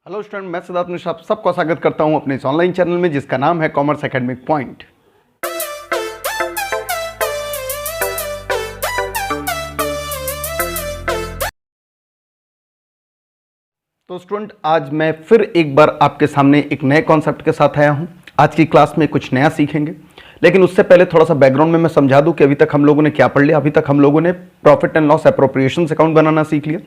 Hello student, मैं सिद्धार्थ मिश्रा आप सबका स्वागत करता हूं अपने इस ऑनलाइन चैनल में जिसका नाम है कॉमर्स एकेडमिक पॉइंट। तो स्टूडेंट, आज मैं फिर एक बार आपके सामने एक नए कॉन्सेप्ट के साथ आया हूं। आज की क्लास में कुछ नया सीखेंगे, लेकिन उससे पहले थोड़ा सा बैकग्राउंड में मैं समझा दूं कि अभी तक हम लोगों ने क्या पढ़ लिया। अभी तक हम लोगों ने profit and loss appropriation account बनाना सीख लिया,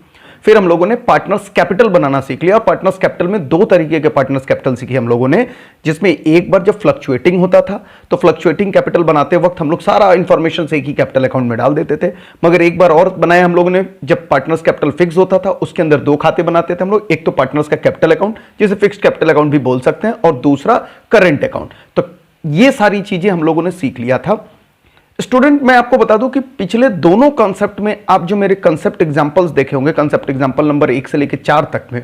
फिर हम लोगों ने पार्टनर्स कैपिटल बनाना सीख लिया। पार्टनर्स कैपिटल में दो तरीके के पार्टनर्स कैपिटल सीखे हम लोगों ने, जिसमें एक बार जब फ्लक्चुएटिंग होता था तो फ्लक्चुएटिंग कैपिटल बनाते वक्त हम लोग सारा इंफॉर्मेशन से एक ही कैपिटल अकाउंट में डाल देते थे। मगर एक बार और बनाया हम लोगों ने, जब पार्टनर्स कैपिटल फिक्स होता था उसके अंदर दो खाते बनाते थे हम लोग। एक तो पार्टनर्स का कैपिटल अकाउंट जिसे फिक्स्ड कैपिटल अकाउंट भी बोल सकते हैं, और दूसरा करेंट अकाउंट। तो ये सारी चीजें हम लोगों ने सीख लिया था। स्टूडेंट, मैं आपको बता दूं कि पिछले दोनों कॉन्सेप्ट में आप जो मेरे कॉन्सेप्ट एग्जांपल्स देखे होंगे, कॉन्सेप्ट एग्जांपल नंबर 1 से लेकर 4 तक में,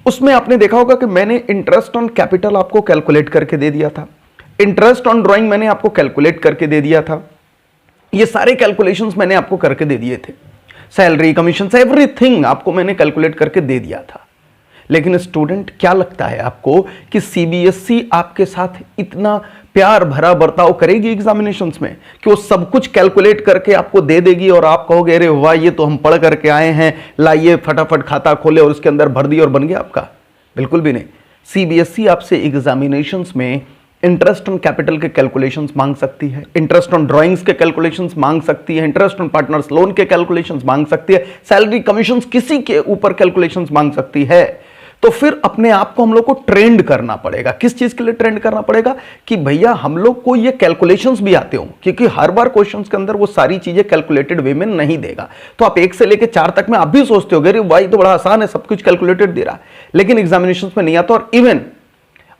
उसमें आपने देखा होगा कि मैंने इंटरेस्ट ऑन कैपिटल आपको कैलकुलेट करके दे दिया था, इंटरेस्ट ऑन ड्राइंग मैंने आपको कैलकुलेट करके दे दिया था। ये सारे कैलकुलेशंस मैंने आपको करके दे दिए थे। सैलरी, कमीशन, एवरीथिंग आपको मैंने कैलकुलेट करके दे दिया था। लेकिन स्टूडेंट, क्या लगता है आपको कि सीबीएसई आपके साथ इतना प्यार भरा बर्ताव करेगी एग्जामिनेशंस में कि वो सब कुछ कैलकुलेट करके आपको दे देगी और आप कहोगे अरे वाह, ये तो हम पढ़ करके आए हैं, लाइए फटाफट खाता खोले और उसके अंदर भर दिए और बन गया आपका? बिल्कुल भी नहीं। सीबीएसई आपसे एग्जामिनेशंस में इंटरेस्ट ऑन कैपिटल के कैलकुलेशंस मांग सकती है, इंटरेस्ट ऑन ड्राइंग्स के कैलकुलेशंस मांग सकती है, इंटरेस्ट ऑन पार्टनर्स लोन के कैलकुलेशंस मांग सकती है, सैलरी कमीशंस किसी के ऊपर कैलकुलेशंस मांग सकती है। तो फिर अपने आप को हम लोग को ट्रेंड करना पड़ेगा। किस चीज के लिए ट्रेंड करना पड़ेगा? कि भैया हम लोग को ये कैलकुलेशंस भी आते हो, क्योंकि हर बार क्वेश्चंस के अंदर वो सारी चीजें कैलकुलेटेड वे में नहीं देगा। तो आप 1 से लेकर 4 तक में आप भी सोचते हो अरे भाई तो बड़ा आसान है, सब कुछ कैलकुलेटेड दे रहा है, लेकिन एग्जामिनेशंस में नहीं आता। और इवन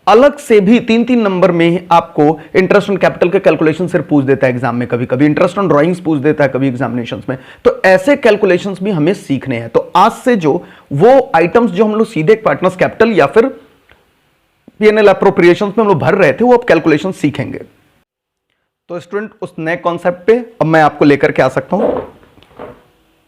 अलग से भी 3-3 नंबर में आपको इंटरेस्ट ऑन कैपिटल के कैलकुलेशन सिर्फ पूछ देता है एग्जाम में, कभी कभी इंटरेस्ट ऑन ड्राइंग्स पूछ देता है कभी एग्जामिनेशंस में। तो ऐसे कैलकुलेशंस भी हमें सीखने हैं। तो आज से जो वो आइटम्स जो हम लोग सीधे पार्टनर्स कैपिटल या फिर पीएनएल एप्रोप्रिएशंस में हम लोग भर रहे थे, वो अब कैलकुलेशन सीखेंगे। तो स्टूडेंट, उस नए कॉन्सेप्ट पे अब मैं आपको लेकर के आ सकता हूं।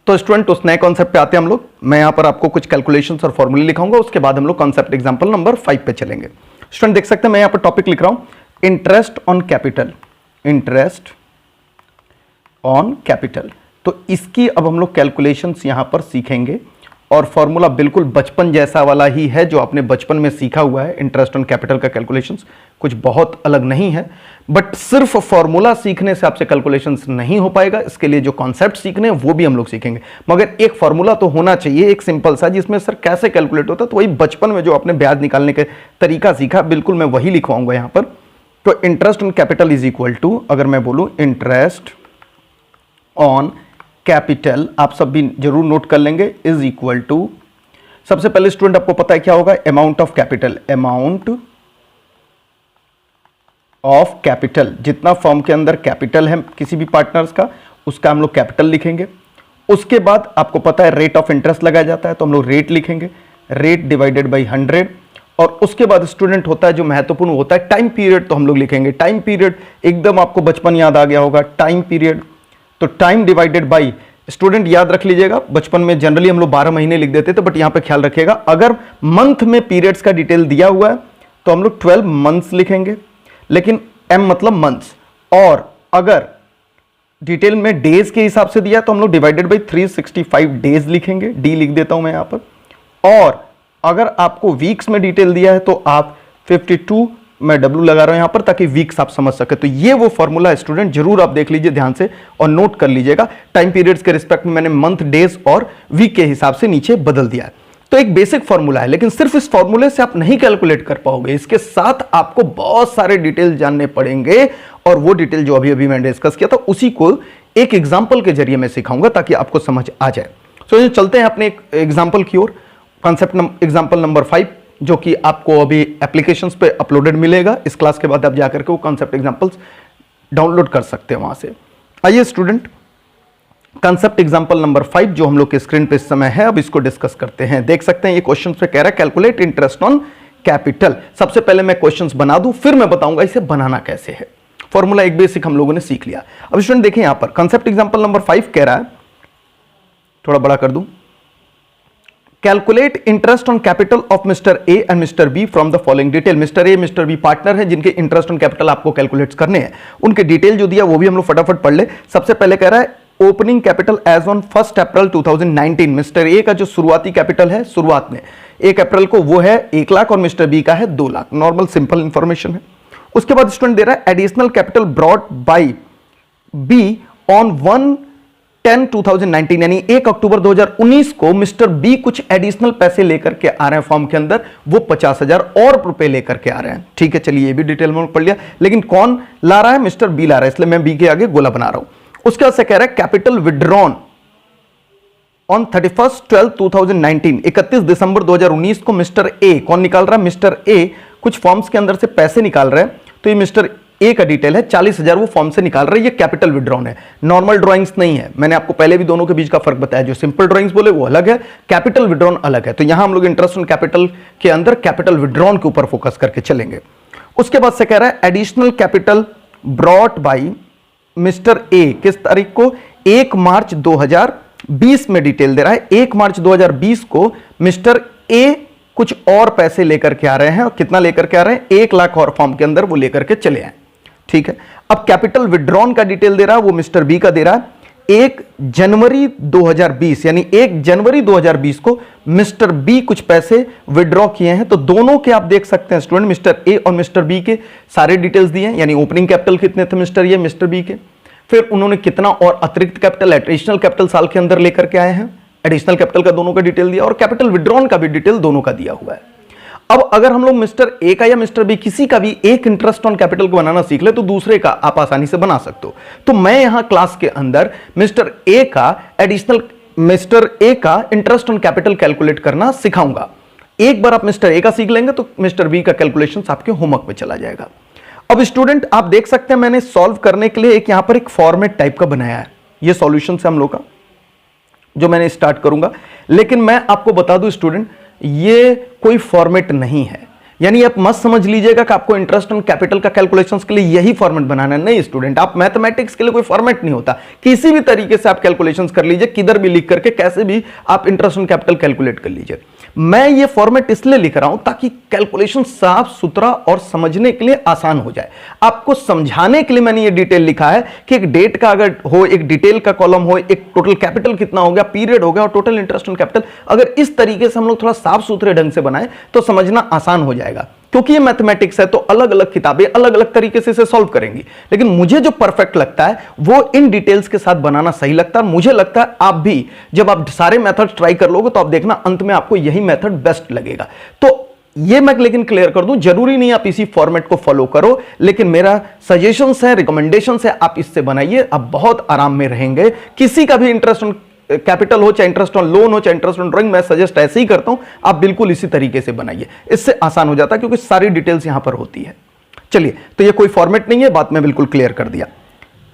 तो स्टूडेंट, उस नए कॉन्सेप्ट पे आते हैं हम लोग। मैं यहां पर आपको कुछ कैलकुलेशंस और फॉर्मूले लिखाऊंगा, उसके बाद हम लोग कॉन्सेप्ट एग्जांपल नंबर 5 पे चलेंगे। स्टूडेंट देख सकते हैं, मैं यहां पर टॉपिक लिख रहा हूं interest on capital, interest on capital. तो इसकी अब हम लोग कैलकुलेशंस यहां पर सीखेंगे, और फॉर्मूला बिल्कुल बचपन जैसा वाला ही है जो आपने बचपन में सीखा हुआ है। इंटरेस्ट ऑन कैपिटल का कैलकुलेशंस कुछ बहुत अलग नहीं है, बट सिर्फ फॉर्मूला सीखने से आपसे कैलकुलेशंस नहीं हो पाएगा। इसके लिए जो कॉन्सेप्ट सीखने हैं वो भी हम लोग सीखेंगे, मगर एक फॉर्मूला तो होना चाहिए, एक सिंपल सा, जिसमें सर कैसे कैलकुलेट होता है। तो वही बचपन में जो आपने ब्याज निकालने के तरीका सीखा, बिल्कुल मैं वही लिखवाऊंगा यहां पर। तो interest on capital is equal to, अगर मैं बोलूं इंटरेस्ट ऑन कैपिटल, आप सब भी जरूर नोट कर लेंगे, इज इक्वल टू, सबसे पहले स्टूडेंट आपको पता है क्या होगा, amount of capital, amount of capital. जितना फर्म के अंदर कैपिटल है किसी भी पार्टनर्स का, उसका हम लोग कैपिटल लिखेंगे। उसके बाद आपको पता है रेट ऑफ इंटरेस्ट लगाया जाता है, तो हम लोग रेट लिखेंगे, रेट डिवाइडेड बाई 100। और उसके बाद स्टूडेंट होता है जो महत्वपूर्ण होता है टाइम पीरियड, तो हम लोग लिखेंगे टाइम पीरियड। एकदम आपको बचपन याद आ गया होगा, टाइम पीरियड। तो टाइम डिवाइडेड बाई, स्टूडेंट याद रख लीजिएगा, बचपन में जनरली हम लोग 12 महीने लिख देते थे, बट यहां पे ख्याल रखिएगा अगर मंथ में पीरियड्स का डिटेल दिया हुआ है तो हम लोग 12 मंथ्स लिखेंगे, लेकिन एम मतलब मंथ्स। और अगर डिटेल में डेज के हिसाब से दिया तो हम लोग डिवाइडेड बाई 365 डेज लिखेंगे, डी लिख देता हूं मैं यहां पर। और अगर आपको वीक्स में डिटेल दिया है तो आप 52, मैं डब्ल्यू लगा रहा हूं यहां पर ताकि वीक्स आप समझ सके। तो ये वो फॉर्मूला स्टूडेंट जरूर आप देख लीजिए ध्यान से और नोट कर लीजिएगा। टाइम पीरियड्स के रिस्पेक्ट में मैंने मंथ, डेज और वीक के हिसाब से नीचे बदल दिया है। तो एक बेसिक फॉर्मूला है, लेकिन सिर्फ इस फॉर्मूले से आप नहीं कैलकुलेट कर पाओगे, इसके साथ आपको बहुत सारे डिटेल जानने पड़ेंगे। और वो डिटेल जो अभी अभी मैंने डिस्कस किया था उसी को एक एग्जाम्पल के जरिए मैं सिखाऊंगा ताकि आपको समझ आ जाए। तो चलते हैं अपने एक एग्जाम्पल की ओर, कॉन्सेप्ट एग्जाम्पल नंबर 5, जो कि आपको अभी एप्लीकेशंस पे अपलोडेड मिलेगा। इस क्लास के बाद आप जाकर के वो कॉन्सेप्ट एग्जांपल्स डाउनलोड कर सकते हैं वहां से। आइए स्टूडेंट, कॉन्सेप्ट एग्जांपल नंबर 5 जो हम लोग के स्क्रीन पे इस समय है, अब इसको डिस्कस करते हैं। देख सकते हैं ये क्वेश्चन पे कह रहा है कैलकुलेट इंटरेस्ट ऑन कैपिटल। सबसे पहले मैं क्वेश्चंस बना दूं, फिर मैं बताऊंगा इसे बनाना कैसे है। फॉर्मूला एक बेसिक हम लोगों ने सीख लिया। अब स्टूडेंट देखिए यहां पर कॉन्सेप्ट एग्जांपल नंबर 5 कह रहा है, थोड़ा बड़ा कर दूं, calculate interest on capital of Mister A and Mister B from the following detail. Mister A Mister B partner है जिनके इंटरेस्ट ऑन कैपिटल आपको कैलकुलेट करने हैं, उनके डिटेल जो दिया वो भी हम लोग फटाफट पढ़ ले। सबसे पहले कह रहा है opening capital as on 1 April 2019। Mister A का जो शुरुआती कैपिटल है शुरुआत में 1 अप्रैल को वो है 1 लाख और मिस्टर बी का है 2 लाख। नॉर्मल सिंपल इंफॉर्मेशन है। उसके बाद स्टूडेंट दे रहा है additional capital brought by be on 1/10/2019 यानी 1 अक्टूबर 2019 को मिस्टर बी कुछ एडिशनल पैसे लेकर के आ रहे हैं फॉर्म के अंदर, वो 50,000 और रुपए लेकर के आ रहे हैं। ठीक है, चलिए ये भी डिटेल में पढ़ लिया, लेकिन कौन ला रहा है? मिस्टर बी ला रहा है, इसलिए मैं बी के आगे गोला बना रहा हूं। उसके बाद से कह रहा है कैपिटल विड्रॉन ऑन 31/12/2019 31 दिसंबर 2019 को मिस्टर ए, कौन निकाल रहा है? मिस्टर ए कुछ फॉर्म्स के अंदर से पैसे निकाल रहे हैं, तो ये मिस्टर ए का डिटेल है 40,000 वो फॉर्म से निकाल रहे हैं। ये कैपिटल विड्रॉन है, नॉर्मल ड्राइंग्स नहीं है। मैंने आपको पहले भी दोनों के बीच का फर्क बताया, जो सिंपल ड्राइंग्स बोले वो अलग है, कैपिटल विड्रॉन अलग है। तो यहां हम लोग इंटरेस्ट ऑन कैपिटल के अंदर कैपिटल विड्रॉन के ऊपर फोकस करके चलेंगे। उसके बाद से कह रहा है additional capital brought by mister A किस तारीख को? 1 मार्च 2020 में डिटेल दे रहा है। 1 मार्च 2020 को मिस्टर ए कुछ और पैसे लेकर के आ रहे हैं, और कितना लेकर के आ रहे हैं? 1 लाख और फॉर्म के अंदर वो लेकर के चले आए। ठीक है, अब कैपिटल विड्रॉन का डिटेल दे रहा है वो मिस्टर बी का दे रहा है 1 जनवरी 2020 यानी 1 जनवरी 2020 को मिस्टर बी कुछ पैसे विड्रॉ किए हैं। तो दोनों के आप देख सकते हैं स्टूडेंट, मिस्टर ए और मिस्टर बी के सारे डिटेल्स दिए हैं, यानी ओपनिंग कैपिटल कितने थे मिस्टर ए मिस्टर बी के, फिर उन्होंने कितना और अतिरिक्त कैपिटल एडिशनल कैपिटल साल के अंदर लेकर के आए हैं, एडिशनल कैपिटल का दोनों का डिटेल दिया और कैपिटल विड्रॉन का भी डिटेल दोनों का दिया हुआ है। अब अगर हम लोग मिस्टर ए का या मिस्टर बी किसी का भी एक इंटरेस्ट ऑन कैपिटल को बनाना सीख ले तो दूसरे का आप आसानी से बना सकते हो। तो मैं यहां क्लास के अंदर मिस्टर ए का इंटरेस्ट ऑन कैपिटल कैलकुलेट करना सिखाऊंगा। एक बार आप मिस्टर ए का सीख लेंगे तो मिस्टर बी का कैलकुलेशन आपके होमवर्क में चला जाएगा। अब स्टूडेंट आप देख सकते हैं मैंने सॉल्व करने के लिए यहां पर एक फॉर्मेट टाइप का बनाया है, ये सॉल्यूशन से हम लोग का जो मैंने स्टार्ट करूंगा, लेकिन मैं आपको बता दूं स्टूडेंट ये कोई फॉर्मेट नहीं है, यानी आप मत समझ लीजिएगा कि आपको इंटरेस्ट ऑन कैपिटल का कैलकुलेशंस के लिए यही फॉर्मेट बनाना है। नहीं स्टूडेंट, आप मैथमेटिक्स के लिए कोई फॉर्मेट नहीं होता, किसी भी तरीके से आप कैलकुलेशंस कर लीजिए, किधर भी लिख करके कैसे भी आप इंटरेस्ट ऑन कैपिटल कैलकुलेट कर लीजिए। मैं ये फॉर्मेट इसलिए लिख रहा हूं ताकि कैलकुलेशन साफ सुथरा और समझने के लिए आसान हो जाए। आपको समझाने के लिए मैंने ये डिटेल लिखा है कि एक डेट का अगर हो, एक डिटेल का कॉलम हो, एक टोटल कैपिटल कितना हो गया, पीरियड हो गया और टोटल इंटरेस्ट ऑन कैपिटल, अगर इस तरीके से हम लोग थोड़ा साफ सुथरे ढंग से बनाए तो समझना आसान हो जाएगा। क्योंकि ये मैथमेटिक्स है तो अलग अलग किताबें अलग अलग तरीके से इसे सॉल्व करेंगी, लेकिन मुझे जो परफेक्ट लगता है वो इन डिटेल्स के साथ बनाना सही लगता है। मुझे लगता है आप भी जब आप सारे मेथड्स ट्राई कर लोगे तो आप देखना अंत में आपको यही मेथड बेस्ट लगेगा। तो ये मैं लेकिन क्लियर कर दूं, जरूरी नहीं आप इसी फॉर्मेट को फॉलो करो, लेकिन मेरा सजेशंस है, रिकमेंडेशंस है, आप इससे बनाइए, आप बहुत आराम में रहेंगे। किसी का भी इंटरेस्ट ऑन कैपिटल हो, चाहे इंटरेस्ट ऑन लोन हो, चाहे इंटरेस्ट ऑन ड्राइंग, मैं सजेस्ट ऐसे ही करता हूं, आप बिल्कुल इसी तरीके से बनाइए, इससे आसान हो जाता है क्योंकि सारी डिटेल्स यहां पर होती है। चलिए, तो ये कोई फॉर्मेट नहीं है, बात मैं बिल्कुल क्लियर कर दिया।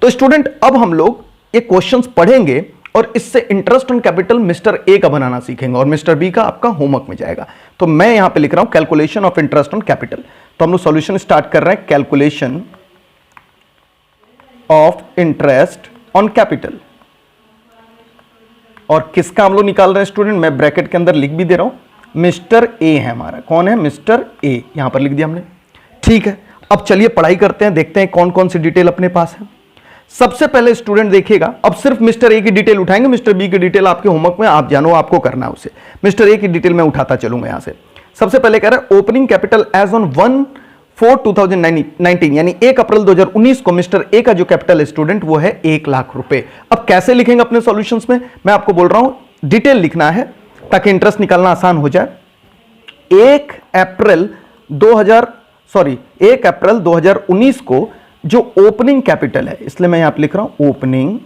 तो स्टूडेंट अब हम लोग ये क्वेश्चंस पढ़ेंगे और इससे interest on capital mister A का बनाना सीखेंगे और मिस्टर बी का आपका होमवर्क में जाएगा। तो मैं यहां पे लिख रहा हूं calculation of interest on capital. तो हम लोग सॉल्यूशन स्टार्ट कर रहे हैं, calculation of interest on capital. और किसका हम लोग निकाल रहे हैं स्टूडेंट, मैं ब्रैकेट के अंदर लिख भी दे रहा हूं, मिस्टर ए है हमारा। कौन है? मिस्टर ए, यहां पर लिख दिया हमने। ठीक है, अब चलिए पढ़ाई करते हैं, देखते हैं कौन कौन सी डिटेल अपने पास है। सबसे पहले स्टूडेंट देखिएगा, अब सिर्फ मिस्टर ए की डिटेल उठाएंगे, मिस्टर बी की डिटेल आपके होमवर्क में आप जानो आपको करना है उसे। मिस्टर ए की डिटेल मैं उठाता चलूंगा यहां से। सबसे पहले कह रहा है ओपनिंग कैपिटल एज ऑन 1/4/2019 यानी 1 अप्रैल 2019 को मिस्टर ए का जो कैपिटल स्टूडेंट वो है 1 लाख रुपए। अब कैसे लिखेंगे अपने सॉल्यूशंस में, मैं आपको बोल रहा हूं डिटेल लिखना है ताकि इंटरेस्ट निकालना आसान हो जाए। 1 अप्रैल 2019 को जो ओपनिंग कैपिटल है, इसलिए मैं यहां पर लिख रहा हूं ओपनिंग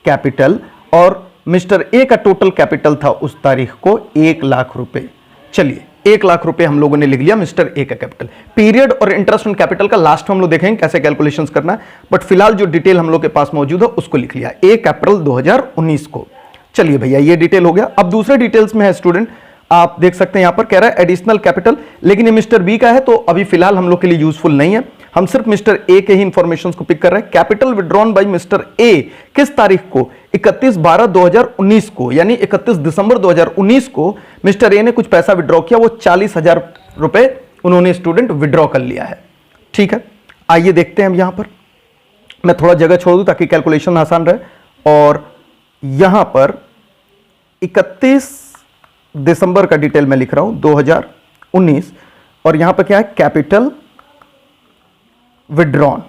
कैपिटल, और मिस्टर ए का टोटल कैपिटल था उस तारीख को 1 लाख रुपए। चलिए 1 लाख रुपए हम लोगों ने लिख लिया मिस्टर ए का कैपिटल। पीरियड और इंटरेस्ट ऑन कैपिटल का लास्ट में हम लोग देखेंगे कैसे कैलकुलेशंस करना है, बट फिलहाल जो डिटेल हम लोग के पास मौजूद है उसको लिख लिया 1 अप्रैल 2019 को। चलिए भैया ये डिटेल हो गया। अब दूसरे डिटेल्स में है स्टूडेंट, आप देख सकते हैं यहां पर कह रहा है एडिशनल कैपिटल, लेकिन ये मिस्टर बी का है तो अभी फिलहाल हम लोग के लिए यूजफुल नहीं है। हम सिर्फ मिस्टर ए के ही इंफॉर्मेशन को पिक कर रहे हैं। Capital withdrawn bye mister A किस तारीख को? 31/12/2019 को, यानी 31 दिसंबर 2019 को मिस्टर ए ने कुछ पैसा विड्रॉ किया, वो 40,000 रुपए उन्होंने स्टूडेंट विड्रॉ कर लिया है। ठीक है, आइए देखते हैं हम यहां पर। मैं थोड़ा जगह छोड़ दूं ताकि कैलकुलेशन आसान रहे। और यहां पर 31 दिसंबर का डिटेल मैं लिख रहा हूं 2019, और यहां पर क्या है? Capital withdrawn.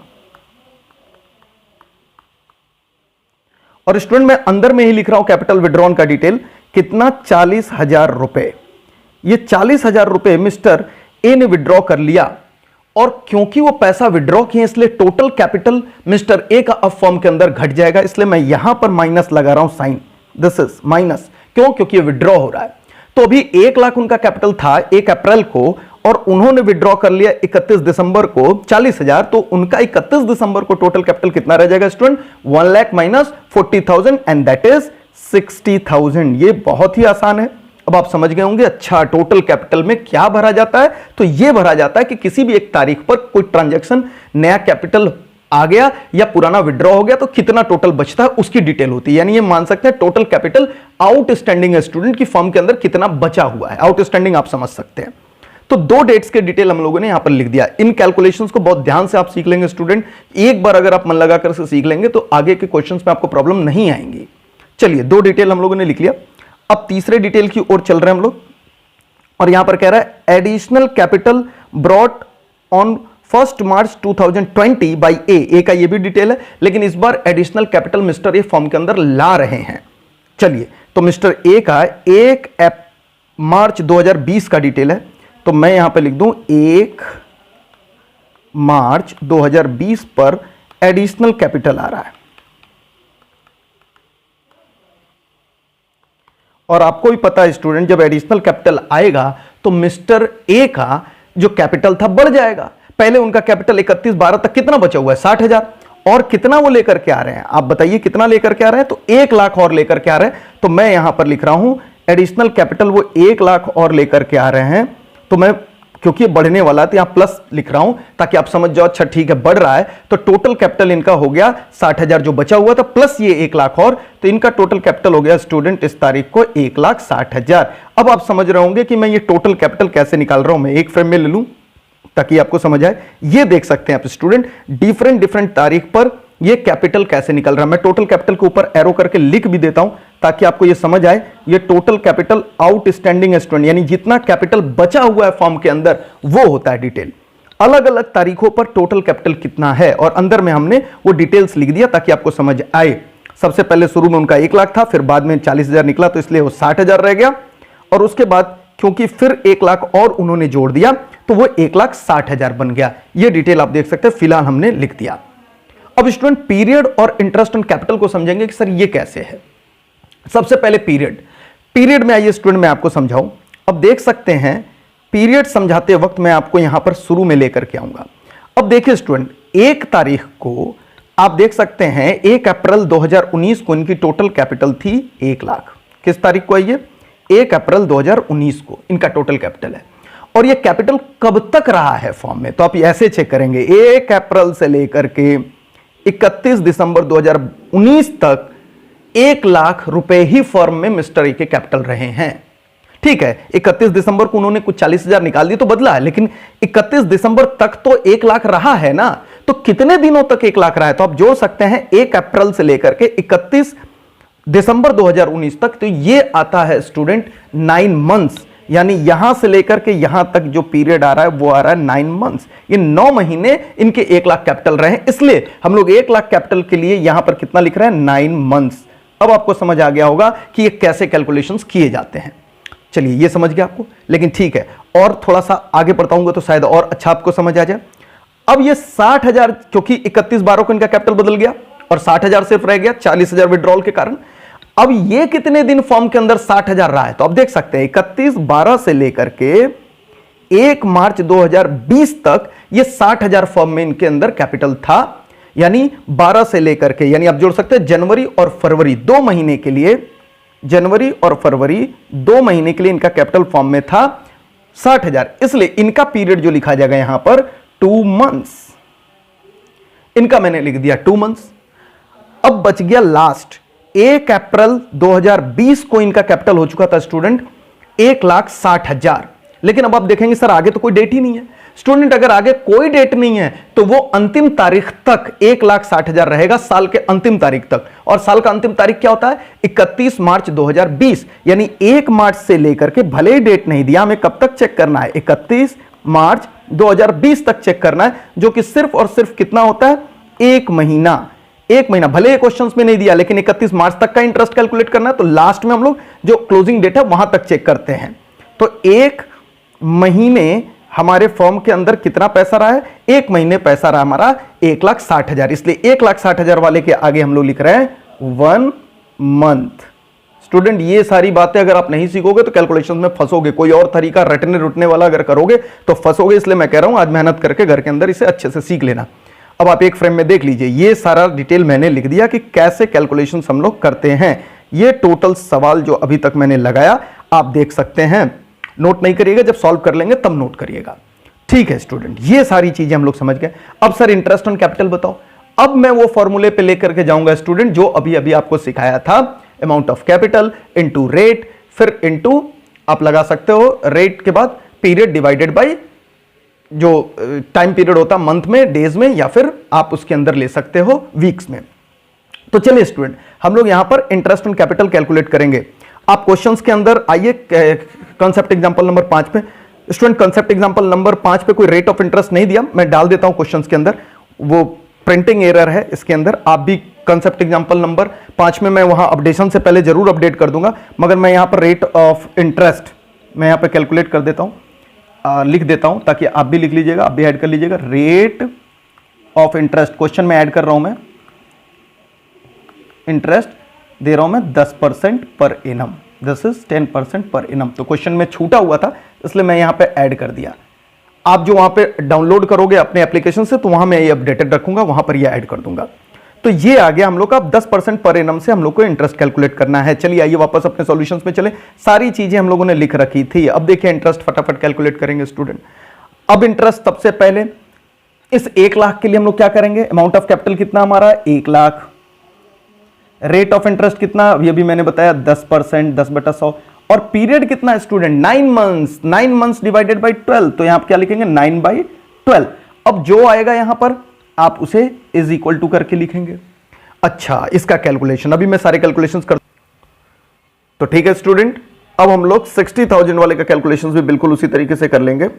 और स्टूडेंट मैं अंदर में ही लिख रहा हूं कैपिटल विड्रॉन का डिटेल कितना? 40,000 रुपए। ये 40,000 रुपए मिस्टर ए ने विड्रॉ कर लिया, और क्योंकि वो पैसा विड्रॉ किए इसलिए टोटल कैपिटल मिस्टर ए का अब फॉर्म के अंदर घट जाएगा, इसलिए मैं यहां पर माइनस लगा रहा हूं साइन, दिस इज माइनस। क्यों? क्योंकि ये विड्रॉ हो रहा है। तो अभी 1 लाख उनका कैपिटल था 1 अप्रैल को, और उन्होंने विड्रॉ कर लिया 31 दिसंबर को 40,000, तो उनका 31 दिसंबर को टोटल कैपिटल कितना रह जाएगा student? 1 lakh minus 40,000 and that is 60,000। ये बहुत ही आसान है। अब आप समझ गए होंगे, अच्छा टोटल कैपिटल में क्या भरा जाता है? तो यह भरा जाता है कि किसी भी एक तारीख पर कोई ट्रांजैक्शन नया कैपिटल आ गया या पुराना विड्रॉ हो गया तो कितना टोटल बचता है उसकी डिटेल होती है। यानी ये मान सकते हैं टोटल कैपिटल आउटस्टैंडिंग है स्टूडेंट की फर्म के अंदर कितना बचा हुआ है। आउटस्टैंडिंग आप समझ सकते हैं। तो 2 डेट्स के डिटेल हम लोगों ने यहां पर लिख दिया। इन कैलकुलेशंस को बहुत ध्यान से आप सीख लेंगे स्टूडेंट। एक बार अगर आप मन लगाकर से सीख लेंगे तो आगे के क्वेश्चंस में आपको प्रॉब्लम नहीं आएंगी। चलिए 2 डिटेल हम लोगों ने लिख लिया। अब तीसरे डिटेल की ओर चल रहे हैं हम लोग, और यहां पर कह रहा है additional capital brought on 1 March 2020 by A का ये भी डिटेल है, लेकिन इस बार additional capital mister A form के अंदर ला रहे हैं। चलिए, तो मिस्टर ए का 1 मार्च 2020 का डिटेल है, तो मैं यहां पे लिख दूं 1 मार्च 2020 पर एडिशनल कैपिटल आ रहा है। और आपको भी पता है स्टूडेंट, जब एडिशनल कैपिटल आएगा तो मिस्टर ए का जो कैपिटल था बढ़ जाएगा। पहले उनका कैपिटल 31/12 तक कितना बचा हुआ है? 60,000। और कितना वो लेकर के आ रहे हैं? आप बताइए कितना लेकर के आ रहे हैं? तो 1 लाख और लेकर के आ रहे हैं। तो मैं यहां पर लिख रहा हूं एडिशनल कैपिटल वो 1 लाख और लेकर के आ रहे हैं। तो मैं, क्योंकि ये बढ़ने वाला है तो यहां प्लस लिख रहा हूं ताकि आप समझ जाओ, अच्छा ठीक है बढ़ रहा है। तो टोटल कैपिटल इनका हो गया 60,000 जो बचा हुआ था, प्लस ये 1 लाख और, तो इनका टोटल कैपिटल हो गया स्टूडेंट इस तारीख को 1,60,000। अब आप समझ रहे होंगे कि मैं ये टोटल कैपिटल कैसे निकाल रहा हूं। मैं एक फ्रेम में ले लूं ताकि आपको समझ आए। ये देख सकते हैं आप स्टूडेंट, डिफरेंट तारीख पर ये कैपिटल कैसे निकल रहा है। मैं टोटल कैपिटल के ऊपर एरो करके लिख भी देता हूं ताकि आपको ये समझ आए। ये टोटल कैपिटल आउटस्टैंडिंग है स्टूडेंट, यानी जितना कैपिटल बचा हुआ है फॉर्म के अंदर वो होता है डिटेल। अलग अलग तारीखों पर टोटल कैपिटल कितना है, और अंदर में हमने वो डिटेल्स लिख दिया ताकि आपको समझ आए। सबसे पहले शुरू में उनका 1 लाख था, फिर बाद में 40,000 निकला तो इसलिए वो 60,000 रह गया, और उसके बाद क्योंकि फिर 1 लाख और उन्होंने जोड़ दिया तो वो 1,60,000 बन गया। ये डिटेल आप देख सकते हैं, फिलहाल हमने लिख दिया। अब स्टूडेंट पीरियड और इंटरेस्ट ऑन कैपिटल को समझेंगे कि सर ये कैसे है। सबसे पहले पीरियड में आइए स्टूडेंट मैं आपको समझाऊं। अब देख सकते हैं पीरियड समझाते वक्त मैं आपको यहां पर शुरू में लेकर के आऊंगा। अब देखिए स्टूडेंट, 1 तारीख को आप देख सकते हैं 1 अप्रैल 2019 को इनकी टोटल कैपिटल थी 1 लाख। किस तारीख को है ये? 1 अप्रैल 2019 को इनका टोटल कैपिटल है। और ये कैपिटल कब तक रहा है फॉर्म में? तो आप ऐसे चेक करेंगे, 1 अप्रैल से लेकर के 31 दिसंबर 2019 तक 1 लाख रुपए ही फर्म में मिस्टर ए के कैपिटल रहे हैं। ठीक है, 31 दिसंबर को उन्होंने कुछ 40,000 निकाल दिए तो बदला है, लेकिन 31 दिसंबर तक तो 1 लाख रहा है ना। तो कितने दिनों तक 1 लाख रहा है? तो आप जोड़ सकते हैं 1 अप्रैल से लेकर के 31 दिसंबर 2019 तक, तो ये आता है स्टूडेंट 9 मंथ्स। यानी यहां से लेकर के यहां तक जो पीरियड आ रहा है वो आ रहा है 9 मंथ्स। ये 9 महीने इनके 1 लाख कैपिटल रहे हैं, इसलिए हम लोग 1 लाख कैपिटल के लिए यहां पर कितना लिख रहे हैं? 9 मंथ्स। अब आपको समझ आ गया होगा कि ये कैसे कैलकुलेशंस किए जाते हैं। चलिए ये समझ गया आपको, लेकिन ठीक है और थोड़ा सा आगे बढ़ाऊंगा तो शायद और अच्छा आपको समझ आ जाए। अब ये 60,000, क्योंकि 31/12 को इनका कैपिटल बदल गया और 60,000 सिर्फ रह गया 40,000 विड्रॉल के कारण। अब ये कितने दिन फॉर्म के अंदर 60,000 रहा है? तो अब देख सकते हैं 31/12 से लेकर के 1 मार्च 2020 तक ये 60,000 फॉर्म में इनके अंदर कैपिटल था। यानी 12 से लेकर के, यानी आप जोड़ सकते हैं जनवरी और फरवरी 2 महीने के लिए, जनवरी और फरवरी 2 महीने के लिए इनका कैपिटल फॉर्म में था 60,000। इसलिए इनका पीरियड जो लिखा जाएगा यहां पर 2 मंथ्स। इनका मैंने लिख दिया 2 मंथ्स। अब बच गया लास्ट 1 अप्रैल 2020 को इनका कैपिटल हो चुका था स्टूडेंट 1,60,000। लेकिन अब आप देखेंगे सर आगे तो कोई डेट ही नहीं है। स्टूडेंट अगर आगे कोई डेट नहीं है तो वो अंतिम तारीख तक 1,60,000 रहेगा, साल के अंतिम तारीख तक। और साल का अंतिम तारीख क्या होता है? 31 मार्च 2020। यानी 1 मार्च से लेकर के, भले ही डेट नहीं दिया, हमें कब तक चेक करना है? 31 मार्च 2020 तक चेक करना है, जो कि सिर्फ और सिर्फ कितना होता है? 1 महीना। 1 महीना भले ही क्वेश्चंस में नहीं दिया, लेकिन 31 मार्च तक का इंटरेस्ट कैलकुलेट करना है, तो लास्ट में हम लोग जो क्लोजिंग डेट है वहां तक चेक करते हैं। तो 1 महीने हमारे फॉर्म के अंदर कितना पैसा रहा है? 1 महीने पैसा रहा हमारा 1,60,000। इसलिए 1,60,000 वाले के आगे हम लोग लिख रहे हैं 1 मंथ। स्टूडेंट ये सारी बातें अगर आप नहीं सीखोगे तो कैलकुलेशन में फंसोगे। कोई और तरीका रटने रुटने वाला अगर करोगे तो फंसोगे। इसलिए मैं कह रहा हूं आज मेहनत करके घर के अंदर इसे अच्छे से सीख लेना। अब आप एक फ्रेम में देख लीजिए, ये सारा डिटेल मैंने लिख दिया कि कैसे कैलकुलेशन हम लोग करते हैं। ये टोटल सवाल जो अभी तक मैंने लगाया आप देख सकते हैं। नोट नहीं करिएगा, जब सॉल्व कर लेंगे तब नोट करिएगा। ठीक है स्टूडेंट, ये सारी चीजें हम लोग समझ गए। अब सर इंटरेस्ट ऑन कैपिटल बताओ। अब मैं वो फॉर्मूले पे लेकर के जाऊंगा स्टूडेंट जो अभी अभी आपको सिखाया था, amount of capital into rate, फिर इनटू आप लगा सकते हो रेट के बाद पीरियड डिवाइडेड बाय जो टाइम पीरियड होता मंथ में, डेज में, या फिर आप उसके अंदर ले सकते हो वीक्स में। तो चलिए स्टूडेंट हम लोग यहां पर इंटरेस्ट ऑन कैपिटल कैलकुलेट करेंगे। आप क्वेश्चंस के अंदर आइए कॉन्सेप्ट एग्जांपल नंबर 5 पे। स्टूडेंट कॉन्सेप्ट एग्जांपल नंबर 5 पे कोई रेट ऑफ इंटरेस्ट नहीं दिया, मैं डाल देता हूं क्वेश्चंस के अंदर, वो प्रिंटिंग एरर है इसके अंदर। आप भी कॉन्सेप्ट एग्जांपल नंबर 5 में, मैं वहां अपडेशन से पहले जरूर अपडेट कर दूंगा, मगर मैं यहां पर रेट ऑफ इंटरेस्ट मैं यहां पर कैलकुलेट कर देता हूं, लिख देता हूं ताकि आप भी लिख लीजिएगा, आप भी ऐड कर लीजिएगा। रेट ऑफ इंटरेस्ट क्वेश्चन में ऐड कर रहा हूं मैं, इंटरेस्ट दे रहा हूं मैं 10% per annum, this is 10% per annum. तो क्वेश्चन में छूटा हुआ था इसलिए मैं यहां पे ऐड कर दिया। आप जो वहां पे डाउनलोड करोगे अपने एप्लीकेशन से तो वहां मैं ये अपडेटेड रखूंगा, वहां पर ये ऐड कर दूंगा। तो ये आ गया हम लोग का 10% पर एनम से हम लोग को इंटरेस्ट कैलकुलेट करना है। चलिए आइए वापस अपने सॉल्यूशंस में चले। सारी चीजें हम लोगों ने लिख रखी थी। अब देखिए इंटरेस्ट फटाफट कैलकुलेट करेंगे स्टूडेंट। अब इंटरेस्ट सबसे पहले इस 1 लाख के लिए हम लोग क्या करेंगे? अमाउंट ऑफ कैपिटल कितना हमारा? 1 लाख। रेट ऑफ इंटरेस्ट कितना? ये भी मैंने बताया 10%, 10/100। और पीरियड कितना है student? 9 months. 9 months divided by 12, तो यहां पर क्या लिखेंगे? 9/12। अब जो आएगा यहां पर आप उसे इज इक्वल टू करके लिखेंगे। अच्छा, इसका कैलकुलेशन अभी मैं सारे कैलकुलेशंस कर, तो ठीक है स्टूडेंट। अब हम लोग 60,000 वाले का कैलकुलेशंस भी बिल्कुल उसी तरीके से कर लेंगे।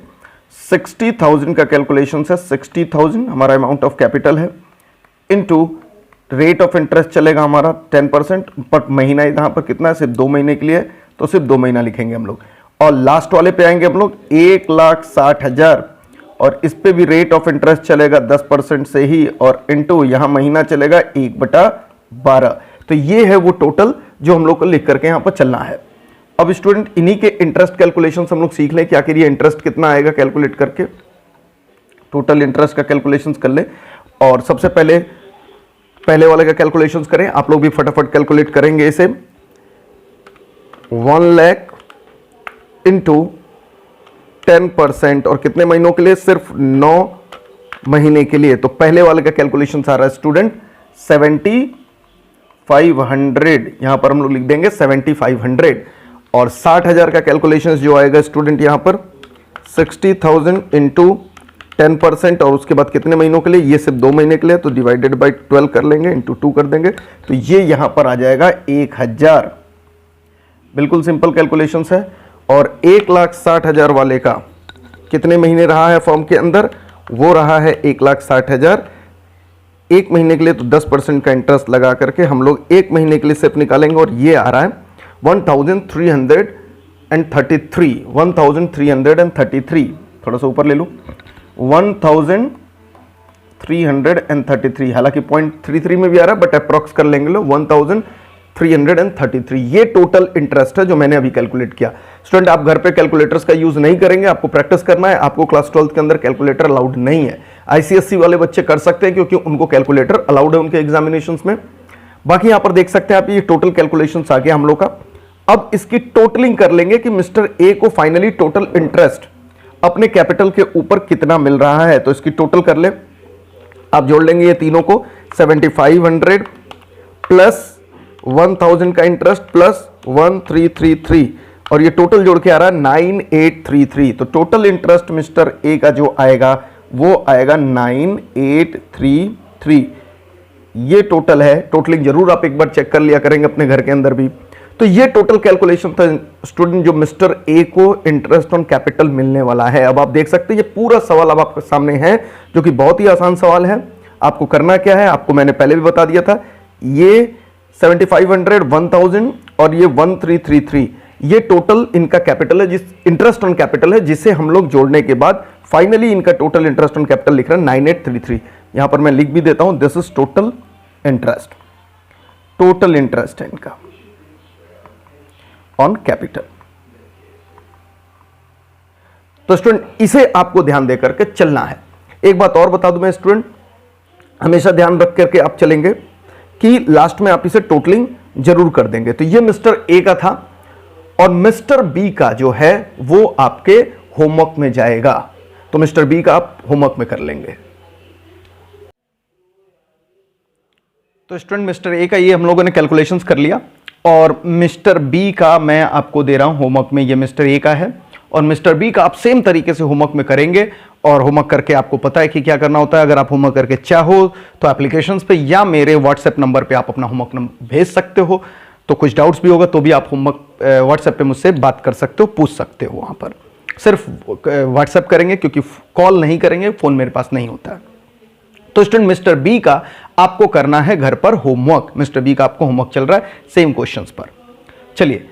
60,000 का कैलकुलेशन है, 60,000 हमारा अमाउंट ऑफ कैपिटल है, इनटू रेट ऑफ इंटरेस्ट चलेगा हमारा 10%, पर महीना यहां पर कितना है? सिर्फ 2 महीने के लिए, तो सिर्फ 2 महीना लिखेंगे हम लोग। और लास्ट वाले पे आएंगे हम लोग 1,60,000, और इस पे भी रेट ऑफ इंटरेस्ट चलेगा 10% से ही, और इनटू यहां महीना चलेगा 1/12। तो ये है वो टोटल जो हम लोग को लिख करके यहां पर चलना है। अब स्टूडेंट इन्हीं के इंटरेस्ट कैलकुलेशन हम लोग सीख लें कि आखिर ये इंटरेस्ट कितना आएगा कैलकुलेट करके। टोटल इंटरेस्ट का कैलकुलेशन कर ले, और सबसे पहले वाले का कैलकुलेशन करें। आप लोग भी फटाफट कैलकुलेट करेंगे इसे। 1 लाख इंटू 10%, और कितने महीनों के लिए? सिर्फ 9 महीने के लिए। तो पहले वाले का कैलकुलेशन आ रहा है स्टूडेंट 7,500, यहां पर हम लोग लिख देंगे 7,500। और 60,000 का कैलकुलेशन जो आएगा स्टूडेंट यहां पर 60,000 इंटू 10%, और उसके बाद कितने महीनों के लिए? ये सिर्फ 2 महीने के लिए, तो डिवाइडेड बाय 12 कर लेंगे, इंटू 2 कर देंगे, तो ये यहां पर आ जाएगा 1,000। बिल्कुल सिंपल कैलकुलेशन है। और 1,60,000 वाले का कितने महीने रहा है फॉर्म के अंदर? वो रहा है 1,60,000 1 महीने के लिए, तो 10% का इंटरेस्ट लगा करके हम लोग 1 महीने के लिए सिर्फ निकालेंगे, और ये आ रहा है 1,333। 1,333, थोड़ा सा ऊपर ले लूँ, 1,333, हालांकि 0.33 में भी आ रहा है, बट अप्रॉक्स कर लेंगे लो 1,333। ये टोटल इंटरेस्ट है जो मैंने अभी कैलकुलेट किया। स्टूडेंट आप घर पे कैलकुलेटर्स का यूज नहीं करेंगे, आपको प्रैक्टिस करना है। आपको क्लास 12th के अंदर कैलकुलेटर अलाउड नहीं है। आईसीएससी वाले बच्चे कर सकते हैं क्योंकि उनको कैलकुलेटर अलाउड है उनके एग्जामिनेशंस में। बाकी यहां पर देख सकते हैं आप, ये टोटल कैलकुलेशंस आ गया हम लोग का। अब इसकी टोटलिंग कर लेंगे कि मिस्टर ए को फाइनली टोटल इंटरेस्ट अपने कैपिटल के ऊपर कितना मिल रहा है। तो इसकी टोटल कर ले, आप जोड़ लेंगे ये तीनों को, 7500 प्लस 1000 का इंटरेस्ट प्लस 1333, और ये टोटल जोड़ के आ रहा है 9833। तो टोटल इंटरेस्ट मिस्टर ए का जो आएगा वो आएगा 9833। ये टोटल है, टोटलिंग जरूर आप एक बार चेक कर लिया करेंगे अपने घर के अंदर भी। तो ये टोटल कैलकुलेशन था स्टूडेंट जो मिस्टर ए को इंटरेस्ट ऑन कैपिटल मिलने वाला है। अब आप देख सकते हैं ये पूरा सवाल अब आपके सामने है, जो कि बहुत ही आसान सवाल है। आपको करना क्या है, आपको मैंने पहले भी बता दिया था, ये 7500, 1000 और ये 1333, ये टोटल इनका कैपिटल है, जिस इंटरेस्ट ऑन कैपिटल है, जिसे हम लोग जोड़ने के बाद फाइनली इनका टोटल इंटरेस्ट ऑन कैपिटल लिख रहे हैं 9833। यहां पर मैं लिख भी देता हूं, this is total interest, total interest है इनका ऑन कैपिटल। तो स्टूडेंट इसे आपको ध्यान देकर के चलना है। एक बात और बता दूं मैं स्टूडेंट, हमेशा ध्यान रख करके आप चलेंगे कि लास्ट में आप इसे टोटलिंग जरूर कर देंगे। तो ये मिस्टर ए का था, और मिस्टर बी का जो है वो आपके होमवर्क में जाएगा। तो मिस्टर बी का आप होमवर्क में कर लेंगे। तो स्टूडेंट मिस्टर ए का ये हम लोगों ने कैलकुलेशंस कर लिया, और मिस्टर बी का मैं आपको दे रहा हूं होमवर्क में। ये मिस्टर ए का है, और मिस्टर बी का आप सेम तरीके से होमवर्क में करेंगे। और होमवर्क करके आपको पता है कि क्या करना होता है। अगर आप होमवर्क करके चाहो तो एप्लीकेशंस पे या मेरे व्हाट्सएप नंबर पे आप अपना होमवर्क भेज सकते हो। तो कुछ डाउट्स भी होगा तो भी आप होमवर्क व्हाट्सएप पे मुझसे बात कर सकते हो, पूछ सकते हो। वहां पर सिर्फ व्हाट्सएप करेंगे, क्योंकि कॉल नहीं करेंगे, फोन मेरे पास नहीं होता है। तो स्टूडेंट मिस्टर बी का आपको करना है घर पर होमवर्क। मिस्टर बी का आपको होमवर्क चल रहा है सेम क्वेश्चंस पर। चलिए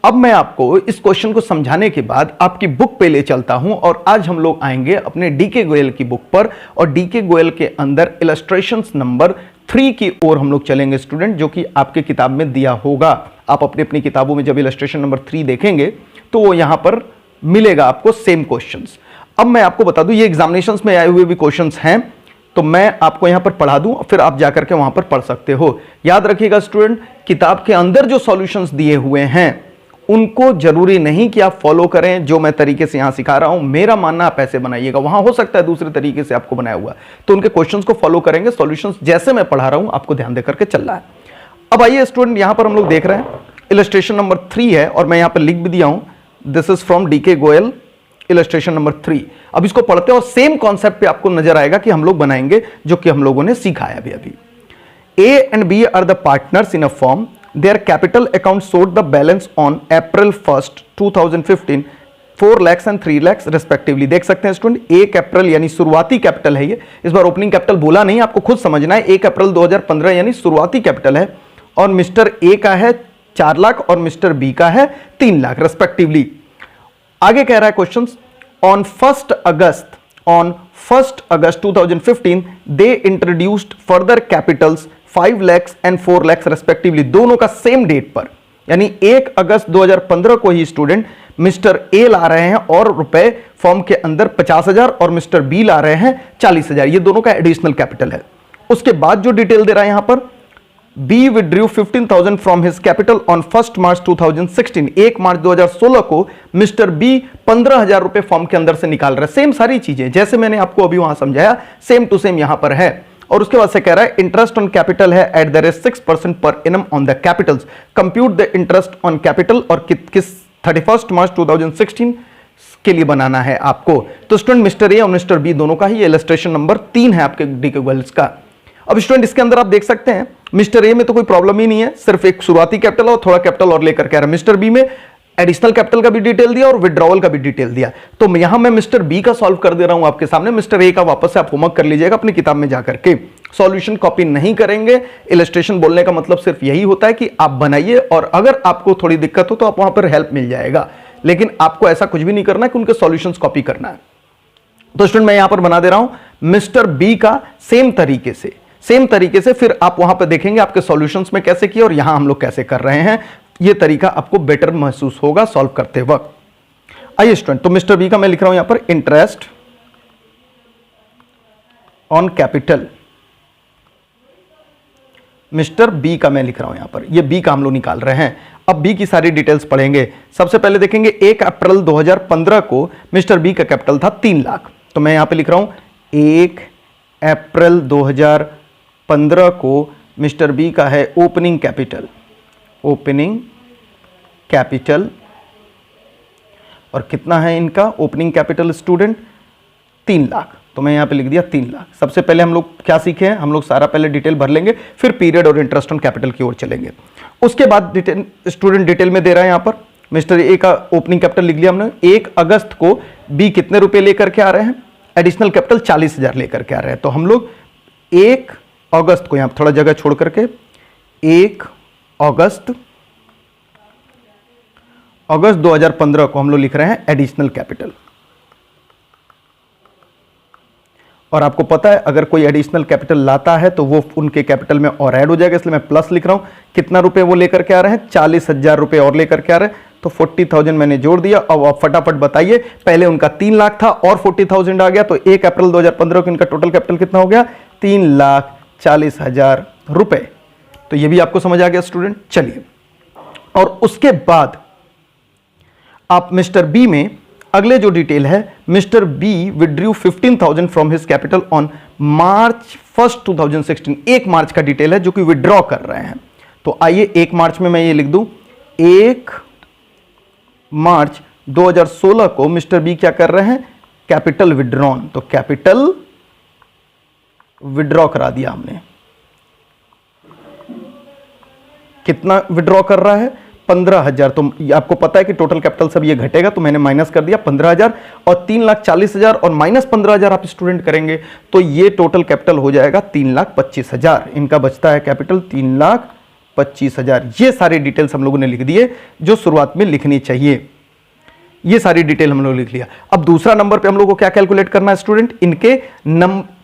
अब मैं आपको इस क्वेश्चन को समझाने के बाद आपकी बुक पे ले चलता हूं, और आज हम लोग आएंगे अपने डीके गोयल की बुक पर, और डीके गोयल के अंदर इलस्ट्रेशंस नंबर 3 की ओर हम लोग चलेंगे स्टूडेंट, जो कि आपके किताब में दिया होगा। आप अपनी अपनी किताबों में जब इलस्ट्रेशन नंबर 3 देखेंगे तो वो यहां पर मिलेगा आपको सेम क्वेश्चंस। अब मैं आपको बता दूं ये एग्जामिनेशंस में आए हुए भी क्वेश्चंस हैं, तो मैं आपको यहां पर पढ़ा दूं, फिर आप जाकर के वहां पर पढ़ सकते हो। याद रखिएगा स्टूडेंट, किताब के अंदर जो सॉल्यूशंस दिए हुए हैं उनको जरूरी नहीं कि आप फॉलो करें जो मैं तरीके से यहां सिखा रहा हूं। मेरा मानना आप ऐसे बनाइएगा, वहां हो सकता है दूसरे तरीके से आपको बनाया हुआ, तो उनके क्वेश्चंस को फॉलो करेंगे। सॉल्यूशंस जैसे मैं पढ़ा रहा हूं आपको ध्यान देकर के चलना है। अब आइए स्टूडेंट, यहां पर हम लोग देख रहे हैं इलस्ट्रेशन नंबर 3 है, और मैं यहां पर लिख भी दिया हूं, this is from DK Goyal illustration number 3। अब इसको पढ़ते हैं और सेम कॉन्सेप्ट पे आपको नजर आएगा कि हम लोग बनाएंगे जो कि हम लोगों ने सीखा है अभी। A and B are the partners in a firm, their capital account showed the balance on April 1st 2015 4 lakhs and 3 lakhs respectively। देख सकते हैं स्टूडेंट, 1 अप्रैल यानी शुरुआती कैपिटल है ये, इस बार ओपनिंग कैपिटल बोला नहीं, आपको खुद समझना है। 1 अप्रैल 2015 यानी शुरुआती कैपिटल है, और मिस्टर ए का है 4 लाख और मिस्टर बी का है 3 लाख रेस्पेक्टिवली। आगे कह रहा है question, on 1 August 2015 they introduced further Capitals 5 lakhs and 4 lakhs respectively, दोनों का सेम डेट पर, यानी 1 अगस्त 2015 को ही स्टूडेंट मिस्टर ए ला रहे हैं और रुपए फॉर्म के अंदर 50,000, और मिस्टर बी ला रहे हैं 40,000। ये दोनों का एडिशनल कैपिटल है। उसके बाद जो डिटेल दे रहा है यहां पर, B withdrew 15,000 from his capital on 1 मार्च 2016। 1 मार्च 2016 को मिस्टर बी 15,000 रुपए फॉर्म के अंदर से निकाल रहे हैं। सेम सारी चीजें जैसे मैंने आपको अभी वहां समझाया, सेम टू सेम यहां पर है। और उसके बाद से कह रहा है इंटरेस्ट ऑन कैपिटल है at the rate 6% per annum on the Capitals, compute the interest on capital, और किस 31 मार्च 2016 के लिए बनाना है आपको। तो स्टूडेंट मिस्टर ए और मिस्टर बी दोनों का ही इलस्ट्रेशन नंबर 3 है आपके डीके गोयल्स का। अब स्टूडेंट इसके अंदर आप देख सकते हैं मिस्टर ए में तो कोई प्रॉब्लम ही नहीं है, सिर्फ एक शुरुआती कैपिटल और थोड़ा कैपिटल और लेकर के आ रहा है। मिस्टर बी में एडिशनल कैपिटल का भी डिटेल दिया और विड्रॉवल का भी डिटेल दिया। तो यहां मैं मिस्टर बी का सॉल्व कर दे रहा हूं आपके सामने। मिस्टर ए का वापस से आप होमवर्क कर लीजिएगा अपनी किताब में जाकर के, सॉल्यूशन कॉपी नहीं करेंगे। इलस्ट्रेशन बोलने का मतलब सिर्फ यही होता है कि आप बनाइए, और अगर आपको थोड़ी दिक्कत हो तो आप वहां पर हेल्प मिल जाएगा, लेकिन आपको ऐसा कुछ भी नहीं करना है कि उनके सॉल्यूशंस कॉपी करना है। तो स्टूडेंट मैं यहां पर बना दे रहा हूं मिस्टर बी का सेम तरीके से, फिर आप वहां पर देखेंगे आपके सॉल्यूशंस में कैसे किए और यहां हम लोग कैसे कर रहे हैं। ये तरीका आपको बेटर महसूस होगा सॉल्व करते वक्त। आइए स्टूडेंट, तो मिस्टर बी का मैं लिख रहा हूं यहां पर interest on capital. Mister B का मैं लिख रहा हूं यहां पर, ये बी का हम लोग निकाल रहे हैं। अब बी की सारी डिटेल्स पढ़ेंगे। सबसे पहले देखेंगे 1 अप्रैल 2015 को मिस्टर बी का कैपिटल था 3 लाख, तो मैं यहां पे लिख रहा हूं 1 अप्रैल 2015 को मिस्टर बी का है ओपनिंग कैपिटल, ओपनिंग कैपिटल, और कितना है इनका ओपनिंग कैपिटल स्टूडेंट? 3 लाख। तो मैं यहाँ पे लिख दिया 3 लाख। सबसे पहले हम लोग क्या सीखे हैं? हम लोग सारा पहले डिटेल भर लेंगे, फिर पीरियड और इंटरेस्ट ऑन कैपिटल की ओर चलेंगे। उसके बाद स्टूडेंट डिटेल में दे रहा है यहाँ पर मिस्टर ए का ओपनिंग कैपिटल लिख लिया हमने। 1 अगस्त को बी कितने रुपए लेकर के आ रहे हैं? एडिशनल कैपिटल 40,000 लेकर के आ रहे हैं। तो हम लोग 1 अगस्त को, यहाँ थोड़ा जगह छोड़ करके 1 अगस्त 2015 को हम लोग लिख रहे हैं एडिशनल कैपिटल। और आपको पता है अगर कोई एडिशनल कैपिटल लाता है तो वो उनके कैपिटल में और ऐड हो जाएगा, इसलिए मैं प्लस लिख रहा हूं। कितना रुपए वो लेकर के आ रहे हैं? 40,000 रुपए और लेकर के आ रहे हैं। तो 40,000 मैंने जोड़ दिया। अब आप फटाफट बताइए, पहले उनका 3 लाख था और 40,000 आ गया, तो 1 अप्रैल 2015 को इनका टोटल कैपिटल कितना हो गया? 3,40,000 रुपए। तो ये भी आपको समझ आ गया स्टूडेंट। चलिए, और उसके बाद आप मिस्टर बी में अगले जो डिटेल है, Mister B withdrew 15,000 from his capital on March 1, 2016। 1 मार्च का डिटेल है जो कि विड्रॉ कर रहे हैं। तो आइए 1 मार्च में मैं ये लिख दूं, 1 मार्च 2016 को मिस्टर बी क्या कर रहे हैं? Capital withdrawn. तो कैपिटल विड्रॉ करा दिया हमने। कितना विड्रॉ कर रहा है? 15,000। तो आपको पता है कि टोटल कैपिटल सब ये घटेगा, तो मैंने माइनस कर दिया 15,000 और 3,40,000 और माइनस 15,000 आप स्टूडेंट करेंगे तो ये टोटल कैपिटल हो जाएगा 3,25,000। इनका बचता है कैपिटल 3,25,000। ये सारी डिटेल्स हम लोगों ने लिख दिए जो शुरुआत में लिखनी चाहिए। ये सारी डिटेल हम लोग लिख लिया। अब दूसरा नंबर पे हम लोग को क्या कैलकुलेट करना है स्टूडेंट? इनके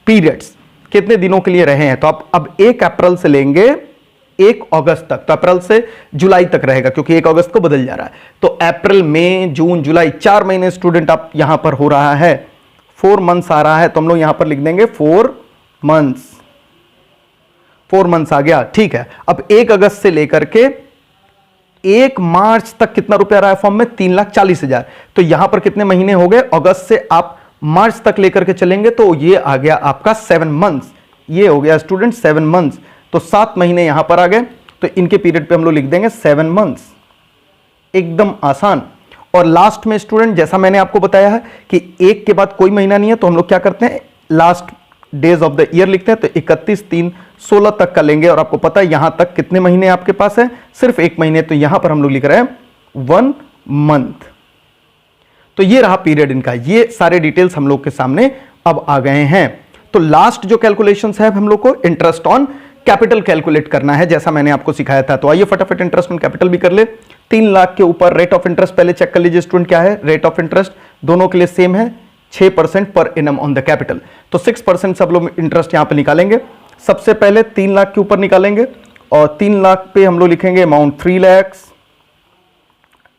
पीरियड्स कितने दिनों के लिए रहे हैं। तो आप अब 1 अप्रैल से लेंगे 1 अगस्त तक, तो अप्रैल से जुलाई तक रहेगा क्योंकि 1 अगस्त को बदल जा रहा है। तो अप्रैल, मई, जून, जुलाई 4 महीने स्टूडेंट आप यहां पर हो रहा है। 4 मंथ्स आ रहा है, तो हम लोग यहां पर लिख देंगे 4 मंथ्स। 4 मंथ्स आ गया, ठीक है। अब 1 अगस्त से लेकर के 1 मार्च तक कितना रुपया आ रहा है फॉर्म में? 3,40,000। तो यहां पर कितने महीने हो गए? अगस्त से आप मार्च तक लेकर के चलेंगे तो ये आ गया आपका 7 मंथ्स। ये हो गया स्टूडेंट 7 मंथ्स। तो 7 महीने यहां पर आ गए, तो इनके पीरियड पे हम लोग लिख देंगे 7 मंथ्स। एकदम आसान। और लास्ट में स्टूडेंट जैसा मैंने आपको बताया है कि 1 के बाद कोई महीना नहीं है, तो हम लोग क्या करते हैं? Last days of the year लिखते हैं। तो 31/3/16 तक का लेंगे। और आपको पता है यहां तक कितने महीने आपके पास है? सिर्फ 1 महीने। तो यहां पर हम लोग लिख रहे हैं 1 मंथ। तो ये रहा पीरियड इनका। ये सारे डिटेल्स हम लोग के सामने अब आ गए हैं। तो लास्ट जो कैलकुलेशंस है हम लोग को इंटरेस्ट ऑन कैपिटल कैलकुलेट करना है, जैसा मैंने आपको सिखाया था। तो आइए फटाफट इंटरेस्ट ऑन कैपिटल भी कर ले। 3 लाख के ऊपर रेट ऑफ इंटरेस्ट पहले चेक कर लीजिए स्टूडेंट, क्या है रेट ऑफ इंटरेस्ट? दोनों के लिए सेम है, 6% per annum on the capital. तो 6% सब लोग इंटरेस्ट यहां पे निकालेंगे। सबसे पहले 3 लाख के ऊपर निकालेंगे और 3 लाख पे हम लोग लिखेंगे अमाउंट 3 लाख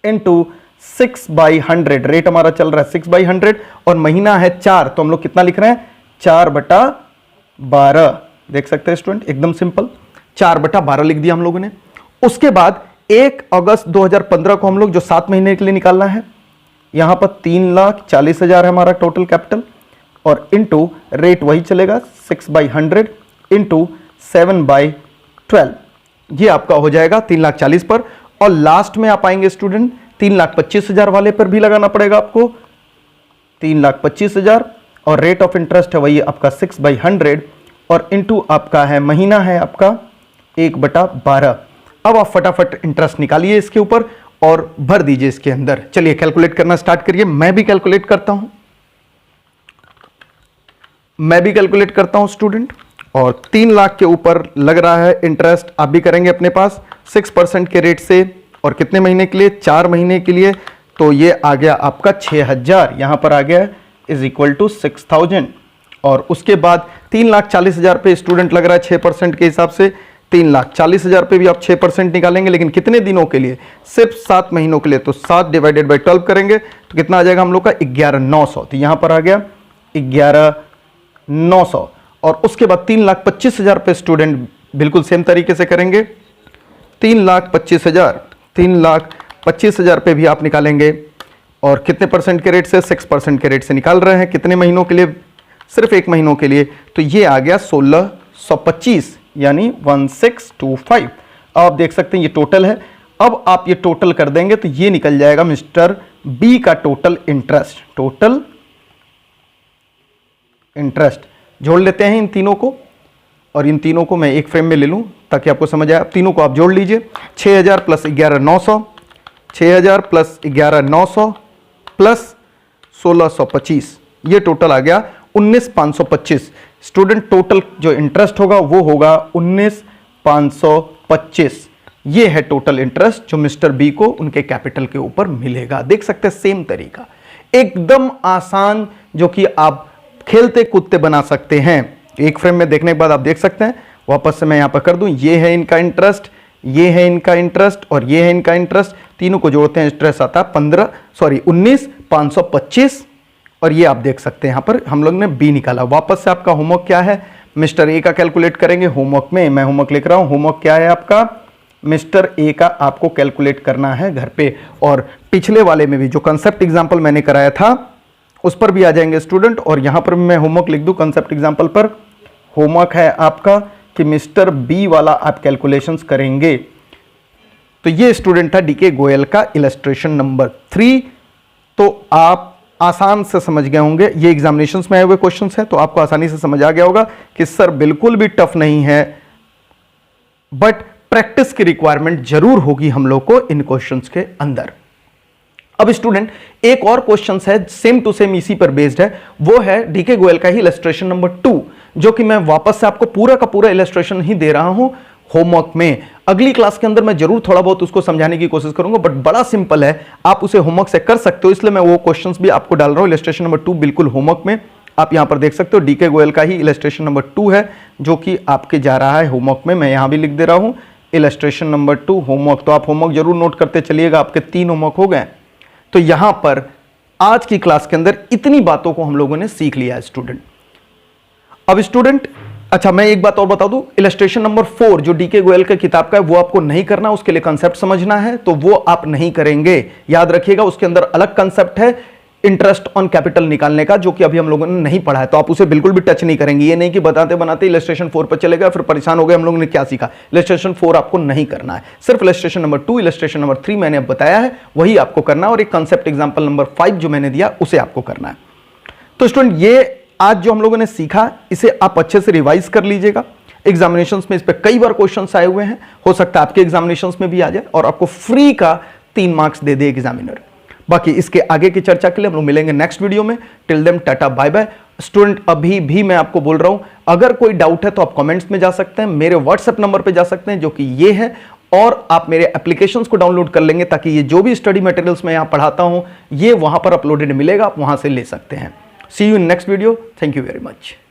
इंटू 6/100। रेट हमारा चल रहा है 6/100 और महीना है 4, तो हम लोग कितना लिख रहे हैं? 4/12। देख सकते हैं स्टूडेंट, एकदम सिंपल 4/12 लिख दिया हम लोगों ने। उसके बाद 1 अगस्त 2015 को हम लोग जो 7 महीने के लिए निकालना है, यहां पर 3,40,000 है हमारा टोटल कैपिटल और इंटू रेट वही चलेगा 6/100 इंटू 7/12। ये आपका हो जाएगा 3,40,000 पर। और लास्ट में आप आएंगे स्टूडेंट 3,25,000 वाले पर भी लगाना पड़ेगा आपको 3,25,000 और रेट ऑफ इंटरेस्ट है वही आपका 6/100 और इंटू आपका है महीना है आपका 1/12। अब आप फटाफट इंटरेस्ट निकालिए इसके ऊपर और भर दीजिए इसके अंदर। चलिए कैलकुलेट करना स्टार्ट करिए। मैं भी कैलकुलेट करता हूं स्टूडेंट। और 3 लाख के ऊपर लग रहा है इंटरेस्ट, आप भी करेंगे अपने पास 6% के रेट से। और कितने महीने के लिए? 4 महीने के लिए। तो ये आ गया आपका 6,000, यहां पर आ गया इज इक्वल टू 6,000। और उसके बाद 3,40,000 पे स्टूडेंट लग रहा है 6% के हिसाब से। 3,40,000 पे भी आप 6% निकालेंगे, लेकिन कितने दिनों के लिए? सिर्फ 7 महीनों के लिए। तो 7 डिवाइडेड बाई 12 करेंगे तो कितना आ जाएगा हम लोग का? 11,900। तो यहां पर आ गया 11,900। और उसके बाद 3,25,000 पे स्टूडेंट बिल्कुल सेम तरीके से करेंगे। 3,25,000 पे भी आप निकालेंगे और कितने परसेंट के रेट से? 6% के रेट से निकाल रहे हैं। कितने महीनों के लिए? सिर्फ 1 महीनों के लिए, तो ये आ गया 1625 यानी 1625। आप देख सकते हैं ये टोटल है। अब आप ये टोटल कर देंगे तो ये निकल जाएगा मिस्टर बी का टोटल इंटरेस्ट। टोटल इंटरेस्ट जोड़ लेते हैं इन तीनों को, और इन तीनों को मैं एक फ्रेम में ले लूं ताकि आपको समझ आए। तीनों को आप जोड़ लीजिए, 6000 प्लस 11,900, 6000 प्लस 11,900 प्लस 1625, ये टोटल आ गया 19,525। स्टूडेंट टोटल जो इंटरेस्ट होगा वो होगा 19,525। ये है टोटल इंटरेस्ट जो मिस्टर बी को उनके कैपिटल के ऊपर मिलेगा। देख सकते हैं सेम तरीका, एकदम आसान, जो कि आप खेलते कूदते बना सकते हैं। एक फ्रेम में देखने के बाद आप देख सकते हैं, वापस से मैं यहां पर कर दूं, ये है इनका इंटरेस्ट, ये है इनका इंटरेस्ट और ये है इनका इंटरेस्ट। तीनों को जोड़ते हैं इंटरेस्ट आता है 19,525। और ये आप देख सकते हैं यहां पर हम लोग ने बी निकाला। वापस से आपका होमवर्क क्या है, मिस्टर ए का कैलकुलेट करेंगे। होमवर्क में मैं होमवर्क लिख रहा हूं, होमवर्क क्या है आपका, मिस्टर ए का आपको कैलकुलेट करना है घर पे। और पिछले वाले में भी जो कंसेप्ट एग्जांपल मैंने कराया था उस पर भी आ जाएंगे स्टूडेंट, और यहां पर मैं होमवर्क लिख दूं कंसेप्ट एग्जांपल पर। होमवर्क है आपका कि मिस्टर बी वाला आप कैलकुलेशंस करेंगे। तो ये स्टूडेंट था डीके गोयल का इलस्ट्रेशन नंबर 3। तो आप आसान से समझ गए होंगे, ये एग्जामिनेशंस में आए हुए क्वेश्चंस हैं, तो आपको आसानी से समझ आ गया होगा कि सर बिल्कुल भी टफ नहीं है, बट प्रैक्टिस की रिक्वायरमेंट जरूर होगी हम लोग को इन क्वेश्चंस के अंदर। अब स्टूडेंट एक और क्वेश्चन है सेम टू सेम इसी पर बेस्ड है, वो है डीके गोयल का ही इलस्ट्रेशन नंबर 2, जो कि मैं वापस से आपको पूरा का पूरा इलस्ट्रेशन ही दे रहा हूं होमवर्क में। अगली क्लास के अंदर मैं जरूर थोड़ा बहुत उसको समझाने की कोशिश करूंगा, बट बड़ा सिंपल है, आप उसे होमवर्क से कर सकते हो, इसलिए मैं वो क्वेश्चंस भी आपको डाल रहा हूं। इलस्ट्रेशन नंबर 2 बिल्कुल होमवर्क में आप यहां पर देख सकते हो, डीके गोयल का ही इलस्ट्रेशन नंबर 2 है जो कि आपके जा रहा है होमवर्क में। मैं यहां भी लिख दे रहा हूं इलस्ट्रेशन नंबर 2 होमवर्क। तो आप होमवर्क जरूर नोट करते चलिएगा, आपके 3 होमवर्क हो गए। तो यहां पर आज की क्लास के अंदर इतनी बातों को हम लोगों ने सीख लिया है स्टूडेंट। अब स्टूडेंट अच्छा मैं एक बात और बता दूं, इलस्ट्रेशन नंबर 4 जो डीके गोयल के किताब का है वो आपको नहीं करना, उसके लिए कंसेप्ट समझना है, तो वो आप नहीं करेंगे। याद रखिएगा उसके अंदर अलग कंसेप्ट है इंटरेस्ट ऑन कैपिटल निकालने का, जो कि अभी हम लोगों ने नहीं पढ़ा है, तो आप उसे बिल्कुल भी टच नहीं करेंगे। ये नहीं कि बताते बनाते इलस्ट्रेशन 4 पर चलेगा फिर परेशान हो गए हम लोगों ने क्या सीखा। इलस्ट्रेशन 4 आपको नहीं करना है, सिर्फ इलस्ट्रेशन नंबर 2 इलस्ट्रेशन नंबर 3 मैंने अब बताया है वही आपको करना है, और एक कंसेप्ट एग्जाम्पल नंबर 5 जो मैंने दिया उसे आपको करना है। तो स्टूडेंट ये आज जो हम लोगों ने सीखा इसे आप अच्छे से रिवाइज कर लीजिएगा। एग्जामिनेशंस में इस पे कई बार क्वेश्चंस आए हुए हैं, हो सकता है आपके एग्जामिनेशंस में भी आ जाए और आपको फ्री का 3 मार्क्स दे दे एग्जामिनर। बाकी इसके आगे की चर्चा के लिए हम लोग मिलेंगे नेक्स्ट वीडियो में। Till then tata bye bye. Student अभी भी मैं आपको बोल रहा हूं, अगर कोई डाउट है तो आप कमेंट्स में जा सकते हैं, मेरे व्हाट्सएप नंबर पे जा सकते हैं जो कि ये है, और आप मेरे एप्लीकेशंस को डाउनलोड कर लेंगे ताकि ये जो भी स्टडी मटेरियल्स मैं यहां पढ़ाता हूं ये वहां पर अपलोडेड मिलेगा, आप वहां से ले सकते हैं। See you in next video. Thank you very much.